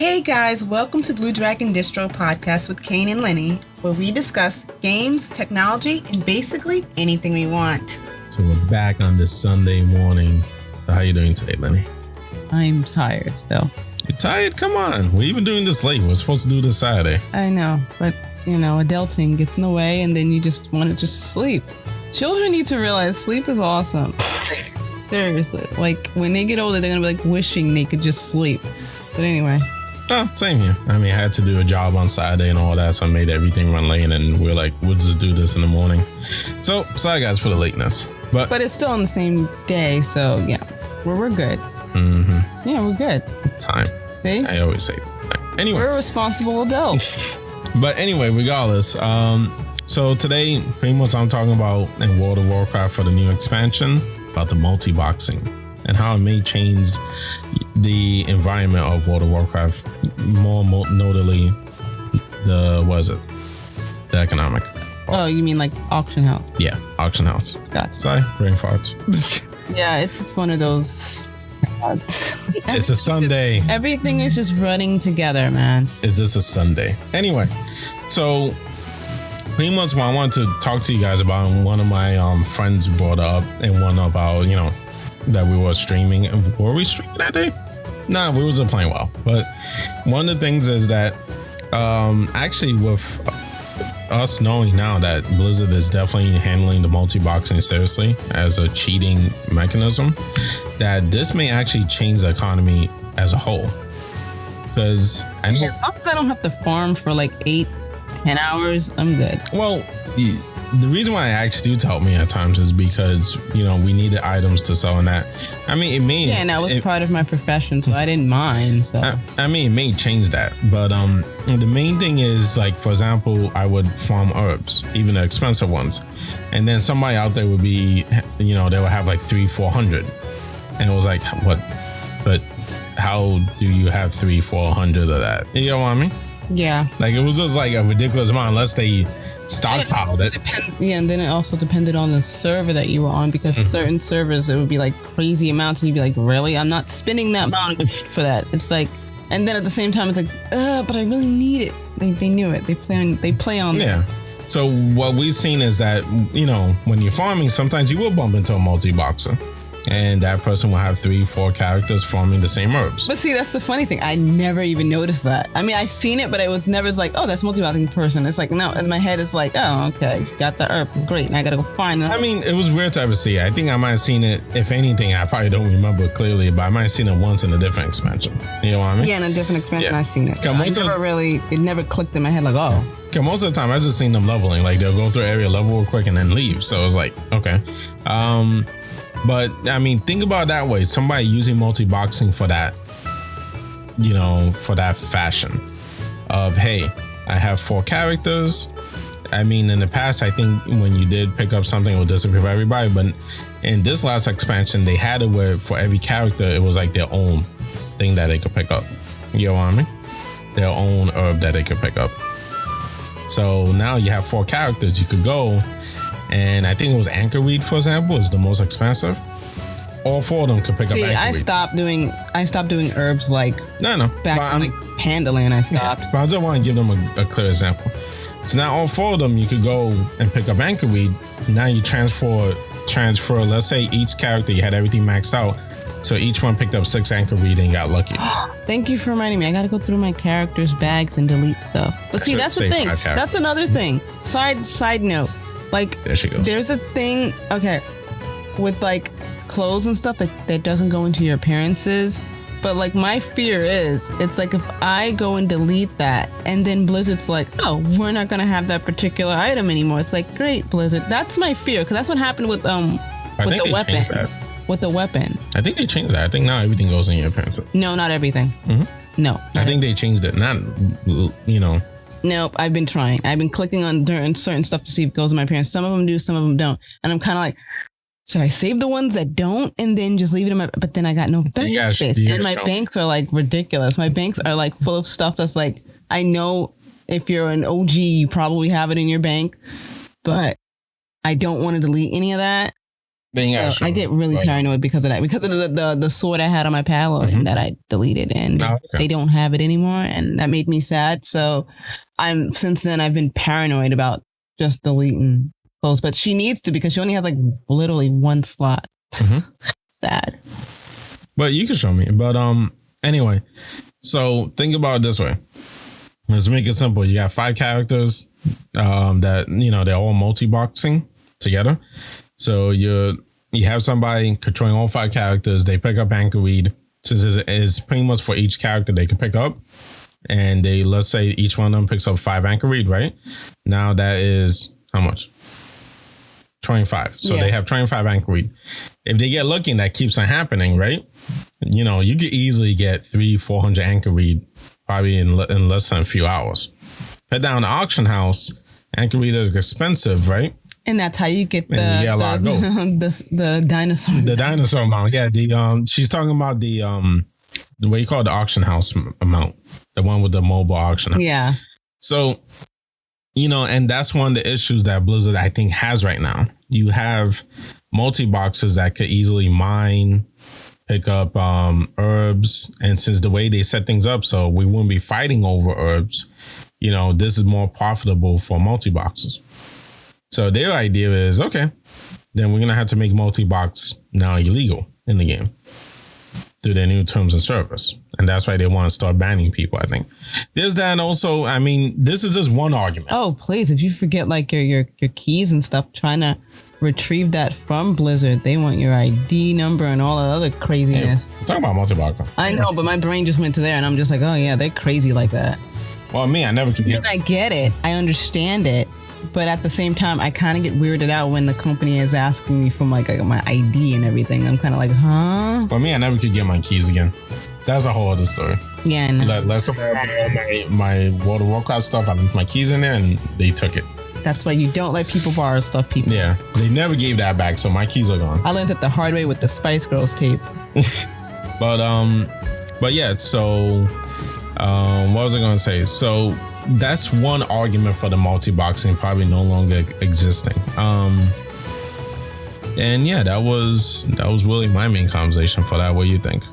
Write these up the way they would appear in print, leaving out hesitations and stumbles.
Hey guys, welcome to Blue Dragon Distro Podcast with Kane and Lynnee, where we discuss games, technology, and basically anything we want. So we're back on this Sunday morning. So how you doing today, Lynnee? I'm tired still. You're tired? Come on. We're even doing this late. We're supposed to do this Saturday. I know, but adulting gets in the way and then you just want to just sleep. Children need to realize sleep is awesome. Seriously. Like when they get older, they're going to be like wishing they could just sleep. But anyway. Oh, same here. I mean, I had to do a job on Saturday and all that, so I made everything run late, and we're like, we'll just do this in the morning. So, sorry guys for the lateness. But it's still on the same day, so yeah, we're good. Mm-hmm. Yeah, we're good. Time. See? I always say. Anyway. We're responsible adults. But anyway, regardless, so today, pretty much I'm talking about in World of Warcraft for the new expansion, about the multi-boxing and how it may change the environment of World of Warcraft, more notably the economic part. Oh, you mean like auction house? Yeah, auction house. Gotcha. Sorry, brain farts. Yeah, it's one of those. It's a Sunday. Everything is just running together, man. It's just a Sunday. Anyway, so pretty much what I wanted to talk to you guys about, and one of my friends brought up in one of our, that we were streaming. Were we streaming that day? Nah, we wasn't playing well. But one of the things is that actually with us knowing now that Blizzard is definitely handling the multi-boxing seriously as a cheating mechanism, that this may actually change the economy as a whole. Because I know, as long as I don't have to farm for like 8-10 hours, I'm good. Well, the reason why I asked you to help me at times is because, we needed items to sell, and that. I mean, it may. Yeah, and that was part of my profession, so I didn't mind. So I mean, it may change that, but the main thing is, like, for example, I would farm herbs, even the expensive ones, and then somebody out there would be, they would have like 300-400, and it was like, what? But how do you have 300-400 of that? You know what I mean? Yeah. Like, it was just like a ridiculous amount unless they stockpiled it. Yeah, and then it also depended on the server that you were on, because certain servers, it would be like crazy amounts, and you'd be like, really? I'm not spending that amount for that. It's like, and then at the same time, it's like, but I really need it. They knew it. They play on yeah. So what we've seen is that, when you're farming, sometimes you will bump into a multi-boxer, and that person will have 3-4 characters farming the same herbs. But see, that's the funny thing. I never even noticed that. I mean, I've seen it, but it was never like, oh, that's multi-boxing person. It's like, no, in my head, it's like, oh, okay, got the herb. Great. Now I got to go find it. I mean, it was weird to ever see it. I think I might have seen it. If anything, I probably don't remember clearly, but I might have seen it once in a different expansion. You know what I mean? Yeah, in a different expansion, Yeah. I've seen it. It never clicked in my head like, oh. Because most of the time, I just seen them leveling. Like, they'll go through area, level real quick, and then leave. So it was like, okay. But I mean, think about it that way. Somebody using multi-boxing for that, for that fashion of, hey, I have 4 characters. I mean, in the past, I think when you did pick up something, it would disappear for everybody. But in this last expansion, they had it where for every character, it was like their own thing that they could pick up. You know what I mean? Their own herb that they could pick up. So now you have 4 characters. You could go. And I think it was Anchor Weed, for example, is the most expensive. All 4 of them could pick up Anchor Weed. I stopped doing herbs like back in like Pandaland. I stopped. But I just want to give them a clear example. So now all 4 of them, you could go and pick up Anchor Weed. Now you transfer. Let's say each character, you had everything maxed out. So each one picked up 6 Anchor Weed and got lucky. Thank you for reminding me. I got to go through my characters' bags and delete stuff. But see, that's the thing. That's another thing. Side note. Like, there she goes. There's a thing, okay, with like clothes and stuff that doesn't go into your appearances. But like my fear is, it's like if I go and delete that and then Blizzard's like, oh, we're not going to have that particular item anymore. It's like, great, Blizzard. That's my fear, because that's what happened with the weapon. With the weapon. I think they changed that. I think now everything goes in your appearances. No, not everything. Mm-hmm. No. I think they changed it. Not, Nope, I've been trying. I've been clicking on certain stuff to see if it goes in my appearance. Some of them do, some of them don't. And I'm kind of like, should I save the ones that don't and then just leave it in my... But then I got no bank space. And my banks are like ridiculous. My banks are like full of stuff that's like, I know if you're an OG, you probably have it in your bank, but I don't want to delete any of that. Then So I get really paranoid because of that. Because of the sword I had on my palo and that I deleted, and they don't have it anymore, and that made me sad. So since then I've been paranoid about just deleting clothes. But she needs to, because she only had like literally one slot. Sad. But you can show me. But anyway, so think about it this way. Let's make it simple. You got 5 characters that, they're all multi-boxing together. So you have somebody controlling all 5 characters. They pick up anchor weed. Since it's pretty much for each character they can pick up. And let's say each one of them picks up 5 anchor weed, right? Now that is how much? 25. So they have 25 anchor weed. If they get lucky and that keeps on happening, right? You could easily get 300-400 anchor weed probably in less than a few hours. Head down to the auction house. Anchor weed is expensive, right? And that's how you get the dinosaur. The dinosaur amount. Yeah. She's talking about the what you call the auction house amount, the one with the mobile auction house. Yeah. So, and that's one of the issues that Blizzard, I think, has right now. You have multi-boxes that could easily mine, pick up herbs. And since the way they set things up, so we wouldn't be fighting over herbs, this is more profitable for multi-boxes. So their idea is, okay, then we're going to have to make multi-box now illegal in the game through their new terms of service. And that's why they want to start banning people, I think. There's that. And also, I mean, this is just one argument. Oh, please. If you forget like your keys and stuff, trying to retrieve that from Blizzard, they want your ID number and all that other craziness. Hey, talk about multi-box. I know, but my brain just went to there and I'm just like, oh yeah, they're crazy like that. Well, me, I never could get it. I get it. I understand it. But at the same time, I kind of get weirded out when the company is asking me for my ID and everything. I'm kind of like, huh? For me, I never could get my keys again. That's a whole other story. Yeah, I know. Let's say my World of Warcraft stuff, I left my keys in there and they took it. That's why you don't let people borrow stuff, people. Yeah, they never gave that back, so my keys are gone. I learned it the hard way with the Spice Girls tape. But yeah, so what was I going to say? So that's one argument for the multi-boxing probably no longer existing. And yeah, that was really my main conversation for that. What do you think?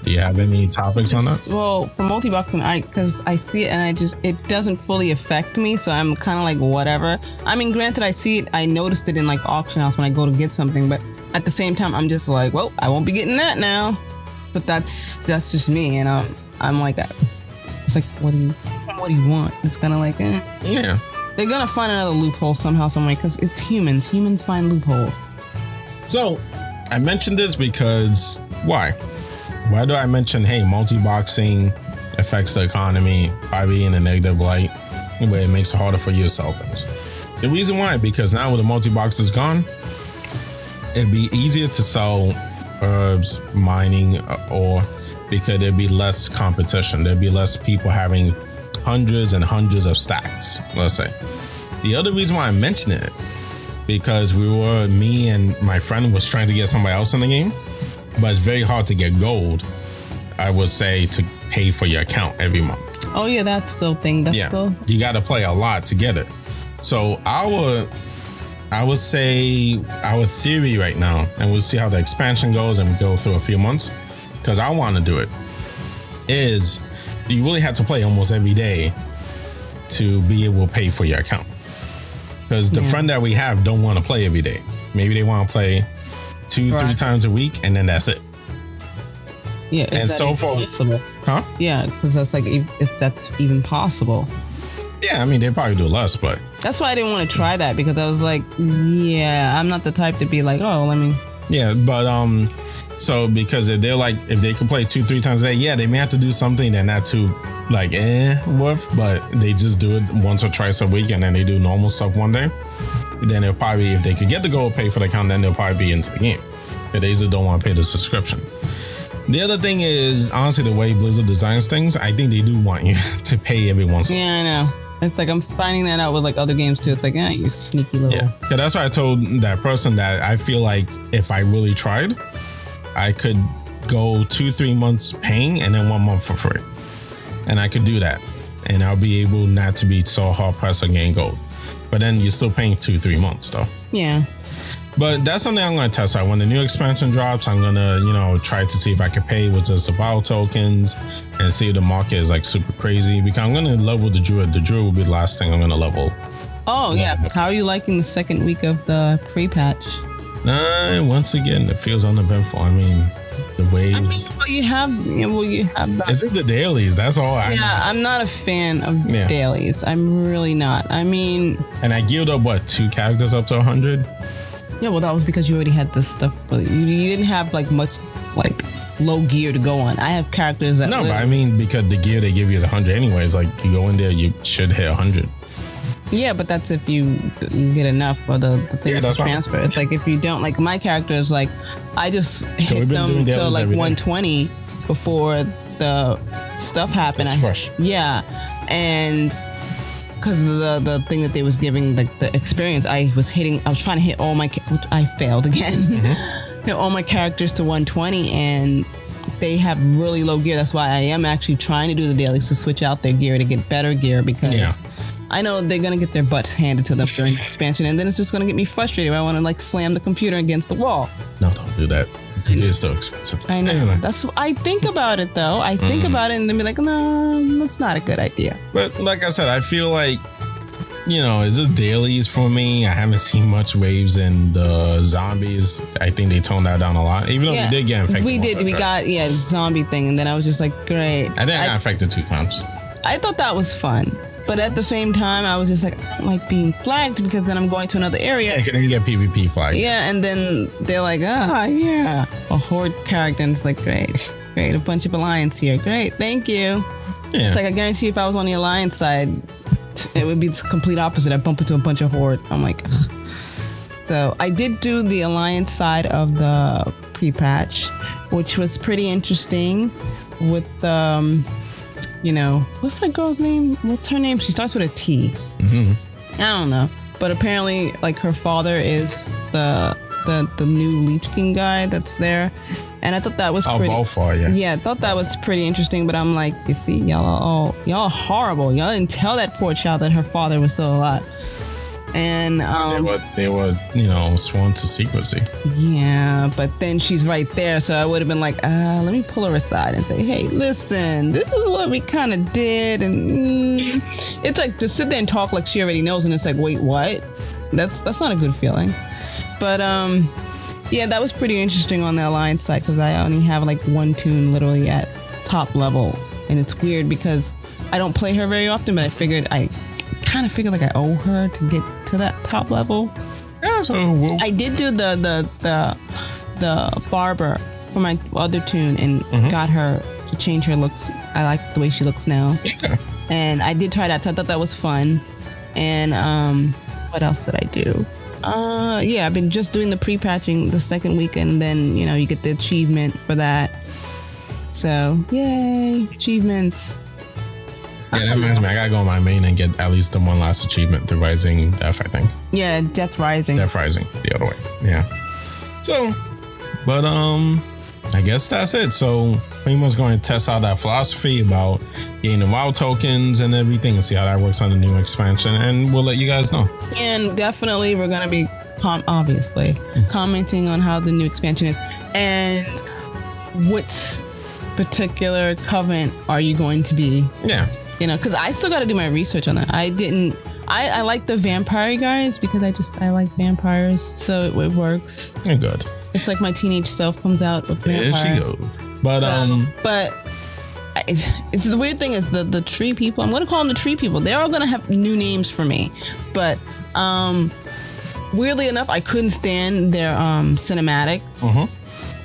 Do you have any topics on that? Well, for multi-boxing, because I see it and it doesn't fully affect me, so I'm kind of like whatever. I mean, granted, I see it, I noticed it in like auction house when I go to get something, but at the same time, I'm just like, well, I won't be getting that now. But that's just me, and I'm like, it's like, what do you want? It's kind of like, yeah. They're gonna find another loophole somehow, some way, because it's humans. Humans find loopholes. So I mentioned this because why? Why do I mention, hey, multi-boxing affects the economy, probably in a negative light, where it makes it harder for you to sell things? The reason why, because now with the multi-box is gone, it'd be easier to sell herbs, mining, or because there'd be less competition. There'd be less people having hundreds and hundreds of stacks, let's say. The other reason why I mention it, because me and my friend was trying to get somebody else in the game, but it's very hard to get gold, I would say, to pay for your account every month. Oh yeah, that's still thing. You got to play a lot to get it. So I would say our theory right now, and we'll see how the expansion goes and we go through a few months, because I want to do it, is you really have to play almost every day to be able to pay for your account. Because the friend that we have don't want to play every day. Maybe they want to play 2-3 times a week, and then that's it. Yeah, and so far, huh? Yeah, because that's like if that's even possible. Yeah, I mean they probably do less, but that's why I didn't want to try that, because I was like, yeah, I'm not the type to be like, oh, let me. Yeah, but so because if they can play 2-3 times a day, yeah, they may have to do something they're not too like worth, but they just do it once or twice a week, and then they do normal stuff one day. Then they'll probably, if they could get the gold, pay for the account, then they'll probably be into the game. But they just don't want to pay the subscription. The other thing is, honestly, the way Blizzard designs things, I think they do want you to pay every once in a while. Yeah, I know. It's like I'm finding that out with like other games too. It's like, you sneaky little. Yeah, that's why I told that person that I feel like if I really tried, I could go 2-3 months paying and then 1 month for free. And I could do that. And I'll be able not to be so hard pressed on getting gold. But then you're still paying 2-3 months though. Yeah. But that's something I'm going to test out. When the new expansion drops, I'm going to, try to see if I can pay with just the WoW tokens and see if the market is like super crazy. Because I'm going to level the Druid. The Druid will be the last thing I'm going to level. Oh, yeah. How are you liking the second week of the pre-patch? Once again, it feels uneventful. I mean, the waves. You have It's the dailies. That's all I'm not a fan of dailies. I'm really not. I mean... And I geared up, 2 characters up to 100? Yeah, well, that was because you already had this stuff. But you didn't have like much like low gear to go on. I have characters that... No, but I mean, because the gear they give you is 100 anyways. Like, you go in there, you should hit 100. Yeah, but that's if you get enough for the things to transfer. It's like if you don't, like my character is like, I just hit them to like 120 before the stuff happened. That's fresh. Yeah, and because the thing that they was giving, like the experience, I was trying to hit all my, which I failed again, hit all my characters to 120, and they have really low gear. That's why I am actually trying to do the dailies to switch out their gear to get better gear because I know they're going to get their butts handed to them during the expansion, and then it's just going to get me frustrated. I want to like slam the computer against the wall. No, don't do that. It is still expensive. I know. Anyway. I think about it though. I think about it and then be like, no, that's not a good idea. But like I said, I feel like, it's just dailies for me. I haven't seen much waves in the zombies. I think they toned that down a lot. Even though we did get infected. We got zombie thing, and then I was just like, great. I think I got infected 2 times. I thought that was fun. But at the same time, I was just like, I don't like being flagged because then I'm going to another area. Yeah, you get PvP flagged. Yeah, and then they're like, a horde character. And it's like, great, a bunch of Alliance here. Great, thank you. Yeah. It's like, I guarantee if I was on the Alliance side, it would be the complete opposite. I'd bump into a bunch of horde. I'm like, ugh. So I did do the Alliance side of the pre-patch, which was pretty interesting with what's that girl's name? What's her name? She starts with a T. I don't know. But apparently, like, her father is the new Lich King guy that's there. And I thought that was pretty... Balfour, yeah. Yeah, I thought that was pretty interesting. But I'm like, you see, y'all are horrible. Y'all didn't tell that poor child that her father was still alive. And they were sworn to secrecy. Yeah, but then she's right there, so I would have been like, let me pull her aside and say, hey, listen, this is what we kind of did, and it's like to sit there and talk like she already knows, and it's like, wait, what? That's not a good feeling. But that was pretty interesting on the Alliance side because I only have like 1 toon literally at top level, and it's weird because I don't play her very often, but I kind of figured like I owe her to get to that top level. Yeah, so I did do the barber for my other toon and got her to change her looks. I like the way she looks now. Yeah. And I did try that, so I thought that was fun. And what else did I do? I've been just doing the pre-patching the second week, and then you get the achievement for that. So yay, achievements. Yeah, that reminds me. I gotta go on my main and get at least the one last achievement, the Rising Death, I think. Yeah, Death Rising. Death Rising, the other way. Yeah. So, but I guess that's it. So, pretty much going to test out that philosophy about getting the WoW tokens and everything, and see how that works on the new expansion, and we'll let you guys know. And definitely, we're gonna be commenting on how the new expansion is, and what particular covenant are you going to be? Yeah. Because I still got to do my research on that. I like the vampire guys because I like vampires, so it works. You're good. It's like my teenage self comes out with vampires. There she goes. But it's the weird thing is the tree people. I'm gonna call them the tree people. They're all gonna have new names for me. But weirdly enough, I couldn't stand their cinematic.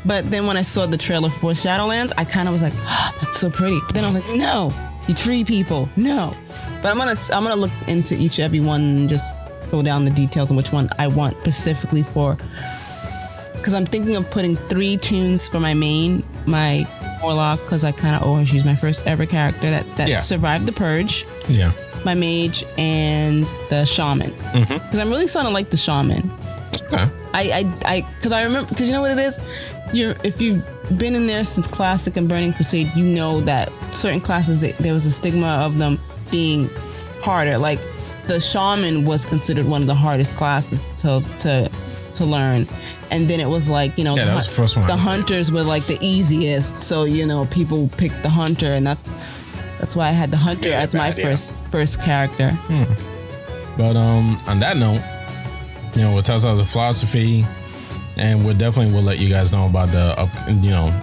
But then when I saw the trailer for Shadowlands, I kind of was like, that's so pretty. But then I was like, no. You tree people, no. But I'm gonna look into every one and just go down the details on which one I want specifically for. Because I'm thinking of putting 3 toons for my main, my Warlock, because I kind of owe her. She's my first ever character that survived the purge. Yeah. My mage and the shaman. Because I'm really starting to like the shaman. Okay. Because I remember, because you know what it is? If you've been in there since Classic and Burning Crusade, you know that certain classes, there was a stigma of them being harder. Like the shaman was considered one of the hardest classes to to learn. And then it was like, Yeah, that was the first one. The hunters were like the easiest. So, people picked the hunter, and that's why I had the hunter as my first character. But on that note, we'll test out the philosophy, and we'll let you guys know about the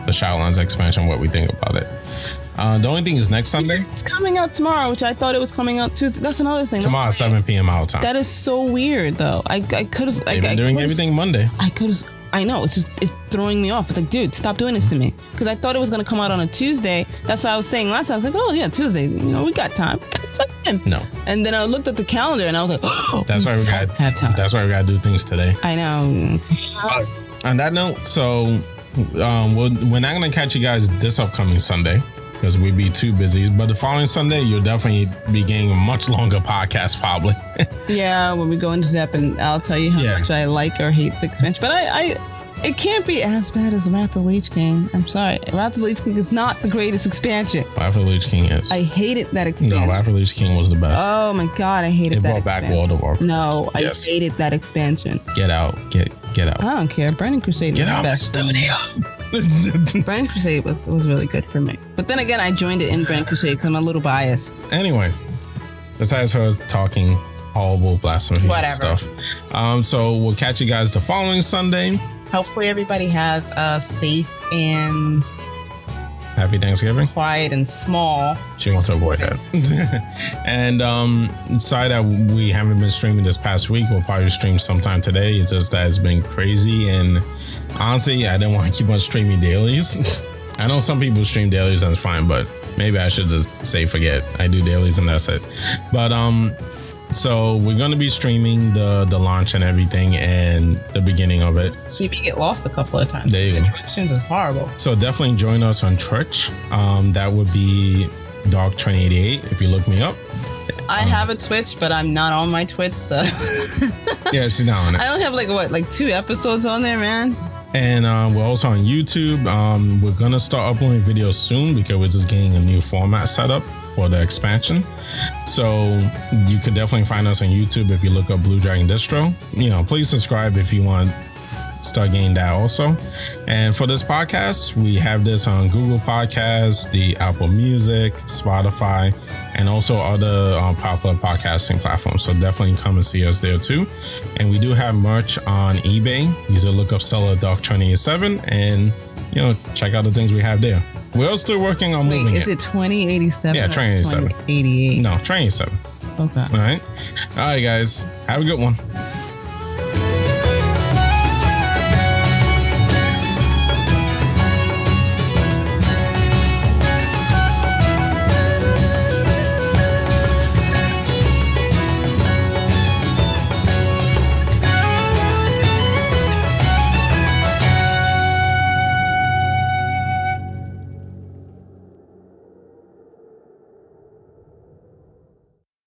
the Shadowlands expansion, what we think about it. The only thing is next Sunday. It's coming out tomorrow, which I thought it was coming out Tuesday. That's another thing. Tomorrow, 7 p.m. our time. That is so weird, though. I could have. They've been doing everything Monday. I know. It's throwing me off. It's like, dude, stop doing this to me. Because I thought it was going to come out on a Tuesday. That's what I was saying last time. I was like, oh, yeah, Tuesday. We got time. No. And then I looked at the calendar and I was like, oh, that's why we got have time. That's why we got to do things today. I know. On that note, so we're not going to catch you guys this upcoming Sunday because we'd be too busy. But the following Sunday, you'll definitely be getting a much longer podcast, probably. Yeah, when we go into depth, and I'll tell you how much I like or hate the expansion. But it can't be as bad as Wrath of the Lich King. I'm sorry. Wrath of the Lich King is not the greatest expansion. Wrath of the Lich King is. I hated that expansion. No, Wrath of the Lich King was the best. Oh my God, I hated that expansion. It brought back World of Warcraft. No, yes. I hated that expansion. Get out. Get out. I don't care. Burning Crusade was the best. Burning Crusade was really good for me. But then again, I joined it in Burning Crusade because I'm a little biased. Anyway, besides her talking horrible blasphemy stuff. So we'll catch you guys the following Sunday. Hopefully everybody has a safe and happy Thanksgiving. Quiet and small. She wants to avoid that. And sorry that we haven't been streaming this past week. We'll probably stream sometime today. It's just that it's been crazy. And honestly, I didn't want to keep on streaming dailies. I know some people stream dailies and it's fine, but maybe I should just say forget. I do dailies and that's it. But so we're going to be streaming the launch and everything and the beginning of it. See if you get lost a couple of times. There you the go. directions is horrible. So definitely join us on Twitch. That would be Dark2088 if you look me up. I have a Twitch, but I'm not on my Twitch, so yeah, she's not on it. I only have like 2 episodes on there, man. And we're also on YouTube. We're gonna start uploading videos soon because we're just getting a new format set up for the expansion. So you could definitely find us on YouTube if you look up Blue Dragon Distro. Please subscribe if you want to start getting that also. And for this podcast, we have this on Google Podcasts, the Apple Music, Spotify, and also other popular podcasting platforms. So definitely come and see us there too. And we do have merch on eBay. You can look up Seller Dark2087 and check out the things we have there. We're still working on moving it. Is it 2087? Yeah, 2087. 2088. No, 2087. Okay. All right, guys. Have a good one.